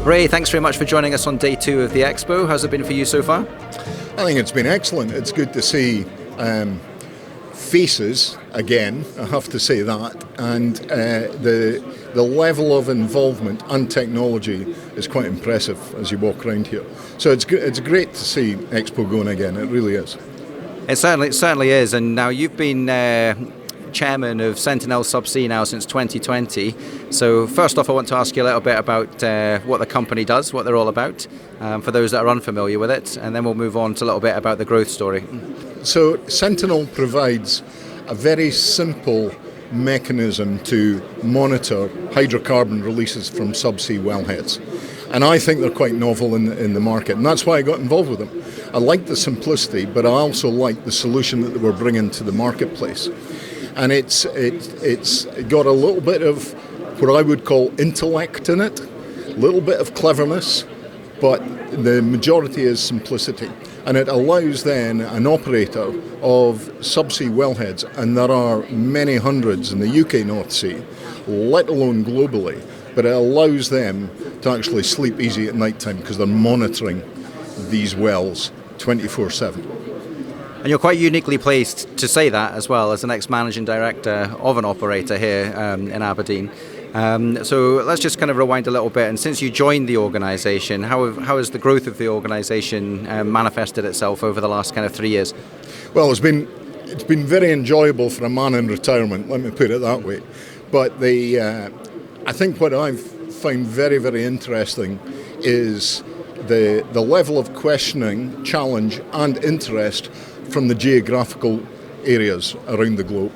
Ray, thanks very much for joining us on day 2 of the Expo. How's it been for you so far? I think it's been excellent. It's good to see faces again, I have to say that, and the level of involvement and technology is quite impressive as you walk around here. So it's great to see Expo going again, it really is. It certainly is, and now you've been chairman of Sentinel Subsea now since 2020. So first off, I want to ask you a little bit about what the company does, what they're all about, for those that are unfamiliar with it, and then we'll move on to a little bit about the growth story. So Sentinel provides a very simple mechanism to monitor hydrocarbon releases from subsea wellheads. And I think they're quite novel in the market, and that's why I got involved with them. I like the simplicity, but I also like the solution that they were bringing to the marketplace. And it's got a little bit of what I would call intellect in it, a little bit of cleverness, but the majority is simplicity. And it allows then an operator of subsea wellheads, and there are many hundreds in the UK North Sea, let alone globally, but it allows them to actually sleep easy at night time because they're monitoring these wells 24/7. And you're quite uniquely placed to say that as well, as the next managing director of an operator here in Aberdeen. So let's just kind of rewind a little bit. And since you joined the organisation, how has the growth of the organisation manifested itself over the last kind of 3 years? Well, it's been very enjoyable for a man in retirement, let me put it that way. But I think what I've found very, very interesting is the level of questioning, challenge and interest from the geographical areas around the globe.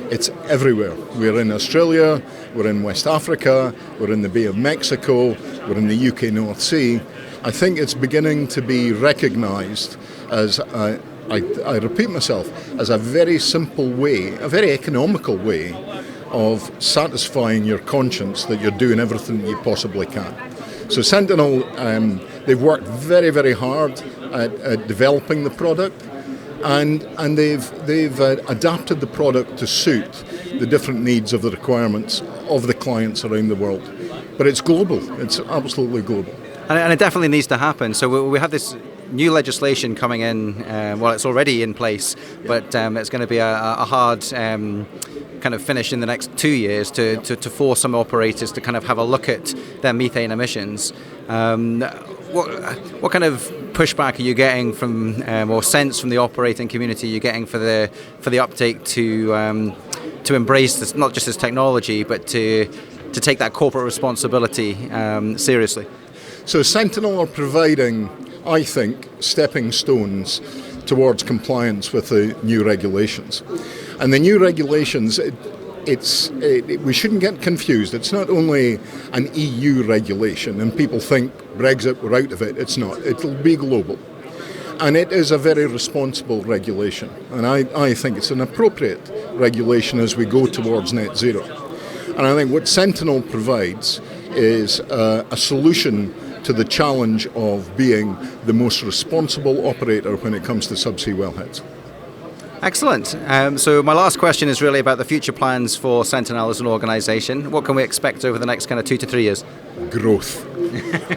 It's everywhere. We're in Australia, we're in West Africa, we're in the Bay of Mexico, we're in the UK North Sea. I think it's beginning to be recognised as, I repeat myself, as a very simple way, a very economical way of satisfying your conscience that you're doing everything that you possibly can. So Sentinel, they've worked very, very hard at developing the product. And they've adapted the product to suit the different needs of the requirements of the clients around the world. But it's global. It's absolutely global. And it definitely needs to happen. So we have this new legislation coming in. Well, it's already in place, but it's going to be a hard kind of finish in the next 2 years to force some operators to kind of have a look at their methane emissions. What kind of pushback are you getting from, or sense from the operating community you're getting for the uptake to embrace this, not just this technology, but to take that corporate responsibility seriously? So Sentinel are providing, I think, stepping stones towards compliance with the new regulations. And the new regulations, we shouldn't get confused. It's not only an EU regulation, and people think Brexit, we're out of it. It's not. It'll be global. And it is a very responsible regulation. And I think it's an appropriate regulation as we go towards net zero. And I think what Sentinel provides is a solution to the challenge of being the most responsible operator when it comes to subsea wellheads. Excellent. So my last question is really about the future plans for Sentinel as an organisation. What can we expect over the next kind of 2 to 3 years? Growth.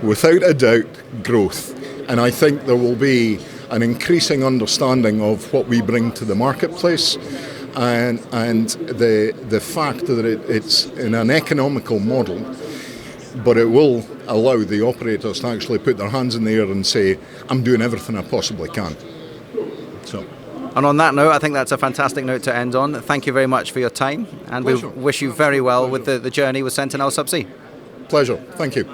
Without a doubt, growth. And I think there will be an increasing understanding of what we bring to the marketplace and the fact that it's in an economical model, but it will allow the operators to actually put their hands in the air and say, I'm doing everything I possibly can. And on that note, I think that's a fantastic note to end on. Thank you very much for your time, and Pleasure. we wish you very well with the journey with Sentinel Subsea. Pleasure. Thank you.